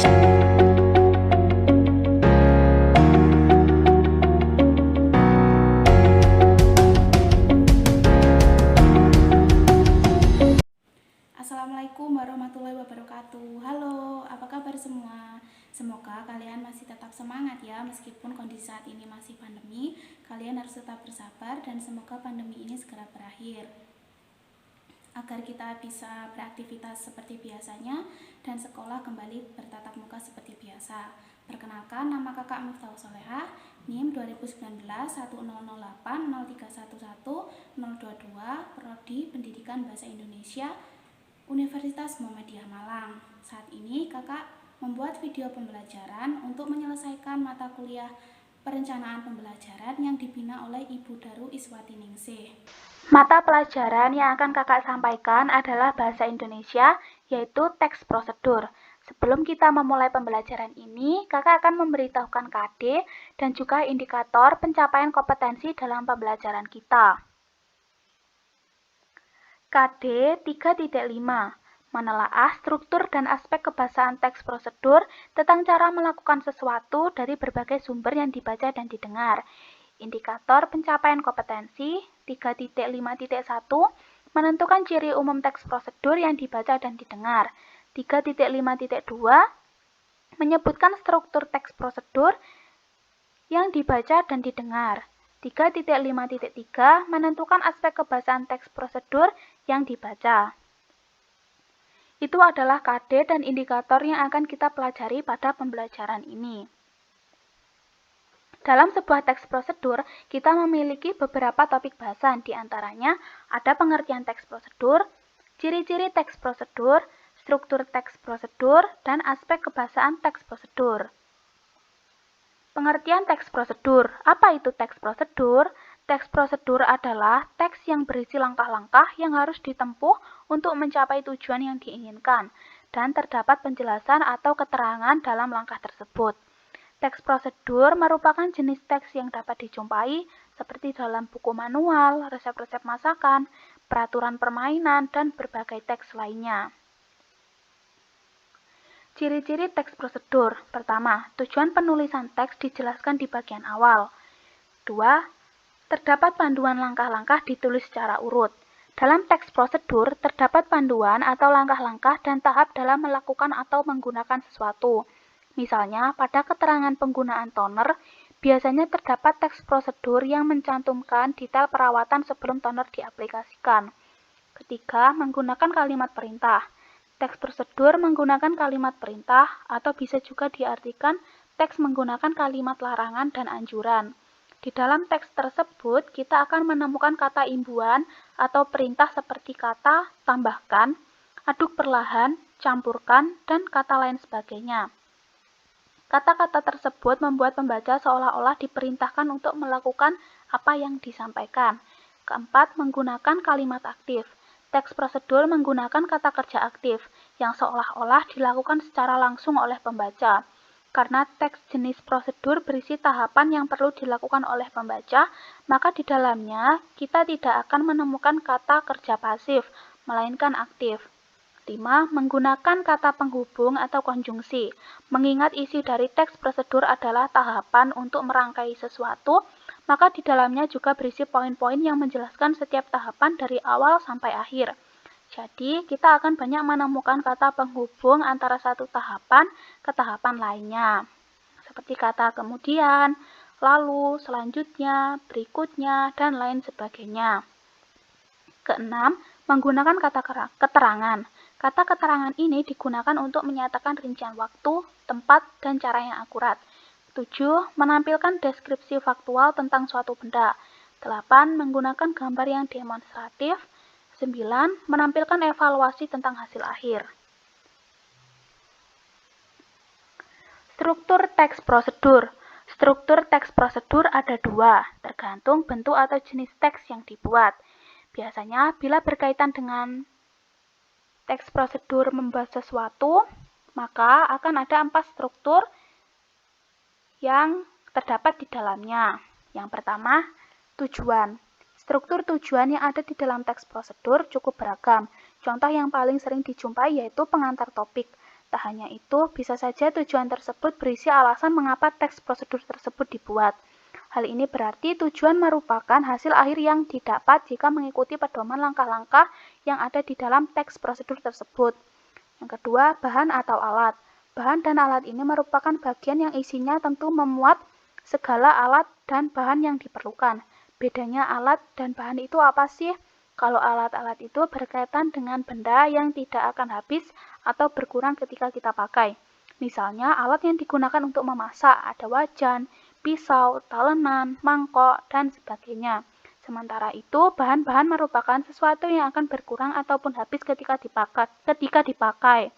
Assalamualaikum warahmatullahi wabarakatuh. Halo, apa kabar semua? Semoga kalian masih tetap semangat ya, meskipun kondisi saat ini masih pandemi. Kalian harus tetap bersabar dan semoga pandemi ini segera berakhir, agar kita bisa beraktivitas seperti biasanya dan sekolah kembali bertatap muka seperti biasa. Perkenalkan, nama kakak Miftahul Solehah, NIM 2019 1008 0311 022, Prodi Pendidikan Bahasa Indonesia, Universitas Muhammadiyah Malang. Saat ini kakak membuat video pembelajaran untuk menyelesaikan mata kuliah perencanaan pembelajaran yang dibina oleh Ibu Daru Iswati Ningsih. Mata pelajaran yang akan kakak sampaikan adalah Bahasa Indonesia, yaitu teks prosedur. Sebelum kita memulai pembelajaran ini, kakak akan memberitahukan KD dan juga indikator pencapaian kompetensi dalam pembelajaran kita. KD 3.5 menelaah struktur dan aspek kebahasaan teks prosedur tentang cara melakukan sesuatu dari berbagai sumber yang dibaca dan didengar. Indikator pencapaian kompetensi 3.5.1 menentukan ciri umum teks prosedur yang dibaca dan didengar. 3.5.2 menyebutkan struktur teks prosedur yang dibaca dan didengar. 3.5.3 menentukan aspek kebahasaan teks prosedur yang dibaca. Itu adalah KD dan indikator yang akan kita pelajari pada pembelajaran ini. Dalam sebuah teks prosedur, kita memiliki beberapa topik bahasan, di antaranya ada pengertian teks prosedur, ciri-ciri teks prosedur, struktur teks prosedur, dan aspek kebahasaan teks prosedur. Pengertian teks prosedur. Apa itu teks prosedur? Teks prosedur adalah teks yang berisi langkah-langkah yang harus ditempuh untuk mencapai tujuan yang diinginkan, dan terdapat penjelasan atau keterangan dalam langkah tersebut. Teks prosedur merupakan jenis teks yang dapat dijumpai seperti dalam buku manual, resep-resep masakan, peraturan permainan, dan berbagai teks lainnya. Ciri-ciri teks prosedur. Pertama, tujuan penulisan teks dijelaskan di bagian awal. 2. Terdapat panduan langkah-langkah ditulis secara urut. Dalam teks prosedur, terdapat panduan atau langkah-langkah dan tahap dalam melakukan atau menggunakan sesuatu. Misalnya, pada keterangan penggunaan toner, biasanya terdapat teks prosedur yang mencantumkan detail perawatan sebelum toner diaplikasikan. Ketiga, menggunakan kalimat perintah. Teks prosedur menggunakan kalimat perintah atau bisa juga diartikan teks menggunakan kalimat larangan dan anjuran. Di dalam teks tersebut, kita akan menemukan kata imbuhan atau perintah seperti kata tambahkan, aduk perlahan, campurkan, dan kata lain sebagainya. Kata-kata tersebut membuat pembaca seolah-olah diperintahkan untuk melakukan apa yang disampaikan. Keempat, menggunakan kalimat aktif. Teks prosedur menggunakan kata kerja aktif, yang seolah-olah dilakukan secara langsung oleh pembaca. Karena teks jenis prosedur berisi tahapan yang perlu dilakukan oleh pembaca, maka di dalamnya kita tidak akan menemukan kata kerja pasif, melainkan aktif. 5. Menggunakan kata penghubung atau konjungsi. Mengingat isi dari teks prosedur adalah tahapan untuk merangkai sesuatu, maka di dalamnya juga berisi poin-poin yang menjelaskan setiap tahapan dari awal sampai akhir. Jadi, kita akan banyak menemukan kata penghubung antara satu tahapan ke tahapan lainnya. Seperti kata kemudian, lalu, selanjutnya, berikutnya, dan lain sebagainya. Keenam, menggunakan kata keterangan. Kata keterangan ini digunakan untuk menyatakan rincian waktu, tempat, dan cara yang akurat. 7. Menampilkan deskripsi faktual tentang suatu benda. 8. Menggunakan gambar yang demonstratif. 9. Menampilkan evaluasi tentang hasil akhir. Struktur teks prosedur. Struktur teks prosedur ada dua, tergantung bentuk atau jenis teks yang dibuat. Biasanya, bila berkaitan dengan teks prosedur membahas sesuatu, maka akan ada 4 struktur yang terdapat di dalamnya. Yang pertama, tujuan. Struktur tujuan yang ada di dalam teks prosedur cukup beragam. Contoh yang paling sering dijumpai yaitu pengantar topik. Tak hanya itu, bisa saja tujuan tersebut berisi alasan mengapa teks prosedur tersebut dibuat. Hal ini berarti tujuan merupakan hasil akhir yang didapat jika mengikuti pedoman langkah-langkah yang ada di dalam teks prosedur tersebut. Yang kedua, bahan atau alat. Bahan dan alat ini merupakan bagian yang isinya tentu memuat segala alat dan bahan yang diperlukan. Bedanya alat dan bahan itu apa sih? Kalau alat-alat itu berkaitan dengan benda yang tidak akan habis atau berkurang ketika kita pakai. Misalnya, alat yang digunakan untuk memasak ada wajan, pisau, talenan, mangkok, dan sebagainya. Sementara itu, bahan-bahan merupakan sesuatu yang akan berkurang ataupun habis ketika dipakai.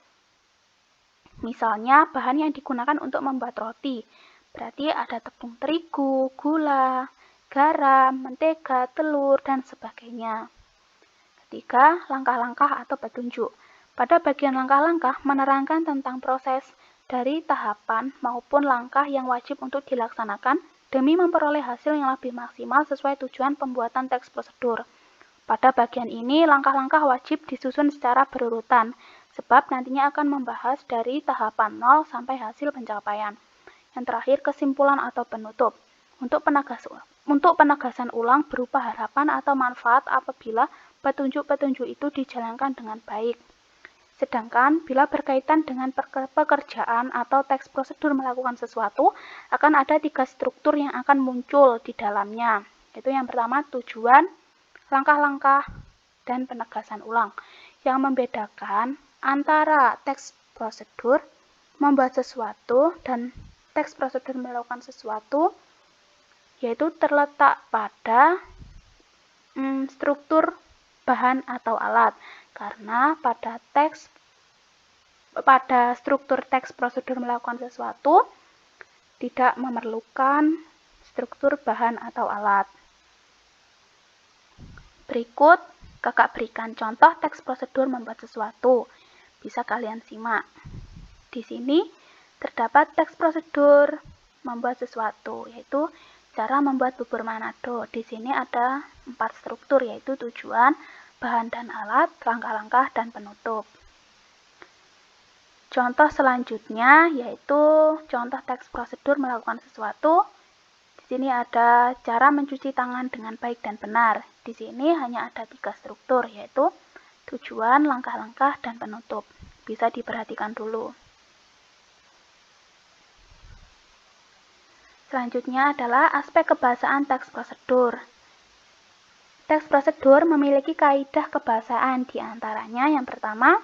Misalnya, bahan yang digunakan untuk membuat roti. Berarti ada tepung terigu, gula, garam, mentega, telur, dan sebagainya. Ketiga, langkah-langkah atau petunjuk. Pada bagian langkah-langkah menerangkan tentang proses dari tahapan maupun langkah yang wajib untuk dilaksanakan demi memperoleh hasil yang lebih maksimal sesuai tujuan pembuatan teks prosedur. Pada bagian ini, langkah-langkah wajib disusun secara berurutan, sebab nantinya akan membahas dari tahapan 0 sampai hasil pencapaian. Yang terakhir, kesimpulan atau penutup. Untuk penegasan ulang berupa harapan atau manfaat apabila petunjuk-petunjuk itu dijalankan dengan baik. Sedangkan bila berkaitan dengan pekerjaan atau teks prosedur melakukan sesuatu, akan ada 3 struktur yang akan muncul di dalamnya. Yaitu yang pertama, tujuan, langkah-langkah, dan penegasan ulang. Yang membedakan antara teks prosedur membuat sesuatu dan teks prosedur melakukan sesuatu yaitu terletak pada struktur bahan atau alat. Karena pada struktur teks prosedur melakukan sesuatu tidak memerlukan struktur bahan atau alat. Berikut kakak berikan contoh teks prosedur membuat sesuatu. Bisa kalian simak. Di sini terdapat teks prosedur membuat sesuatu, yaitu cara membuat bubur Manado. Di sini ada 4 struktur, yaitu tujuan, bahan dan alat, langkah-langkah, dan penutup. Contoh selanjutnya yaitu contoh teks prosedur melakukan sesuatu. Di sini ada cara mencuci tangan dengan baik dan benar. Di sini hanya ada 3 struktur, yaitu tujuan, langkah-langkah, dan penutup. Bisa diperhatikan dulu. Selanjutnya adalah aspek kebahasaan teks prosedur. Teks prosedur memiliki kaidah kebahasaan, di antaranya yang pertama,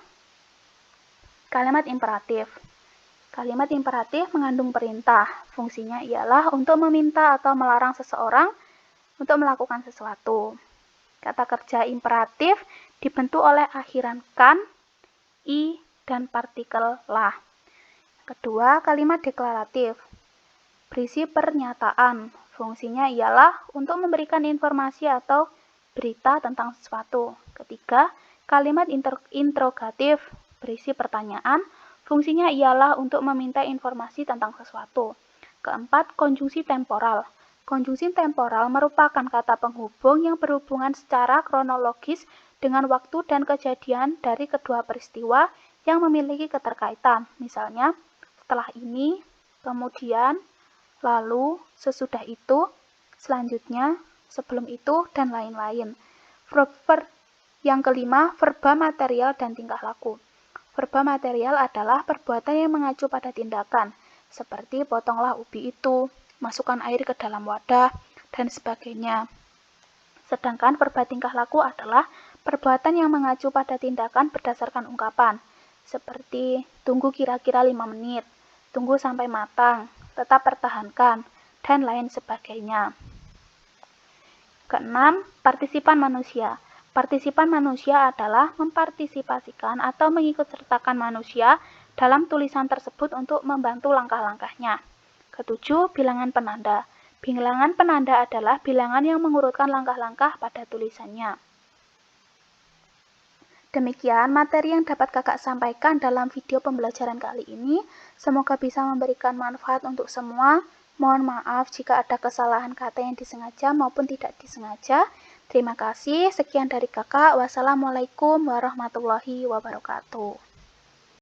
kalimat imperatif. Kalimat imperatif mengandung perintah. Fungsinya ialah untuk meminta atau melarang seseorang untuk melakukan sesuatu. Kata kerja imperatif dibentuk oleh akhiran kan, i, dan partikel lah. Kedua, kalimat deklaratif. Berisi pernyataan. Fungsinya ialah untuk memberikan informasi atau berita tentang sesuatu. Ketiga, kalimat interrogatif. Berisi pertanyaan. Fungsinya ialah untuk meminta informasi tentang sesuatu. Keempat, konjungsi temporal. Konjungsi temporal merupakan kata penghubung yang berhubungan secara kronologis dengan waktu dan kejadian dari kedua peristiwa yang memiliki keterkaitan. Misalnya, setelah ini, kemudian, lalu, sesudah itu, selanjutnya, sebelum itu, dan lain-lain. Yang kelima, verba material dan tingkah laku. Verba material adalah perbuatan yang mengacu pada tindakan, seperti potonglah ubi itu, masukkan air ke dalam wadah, dan sebagainya. Sedangkan verba tingkah laku adalah perbuatan yang mengacu pada tindakan berdasarkan ungkapan, seperti tunggu kira-kira 5 menit, tunggu sampai matang, tetap pertahankan, dan lain sebagainya. Keenam, partisipan manusia. Partisipan manusia adalah mempartisipasikan atau mengikutsertakan manusia dalam tulisan tersebut untuk membantu langkah-langkahnya. Ketujuh, bilangan penanda. Bilangan penanda adalah bilangan yang mengurutkan langkah-langkah pada tulisannya. Demikian materi yang dapat kakak sampaikan dalam video pembelajaran kali ini. Semoga bisa memberikan manfaat untuk semua. Mohon maaf jika ada kesalahan kata yang disengaja maupun tidak disengaja. Terima kasih. Sekian dari kakak. Wassalamualaikum warahmatullahi wabarakatuh.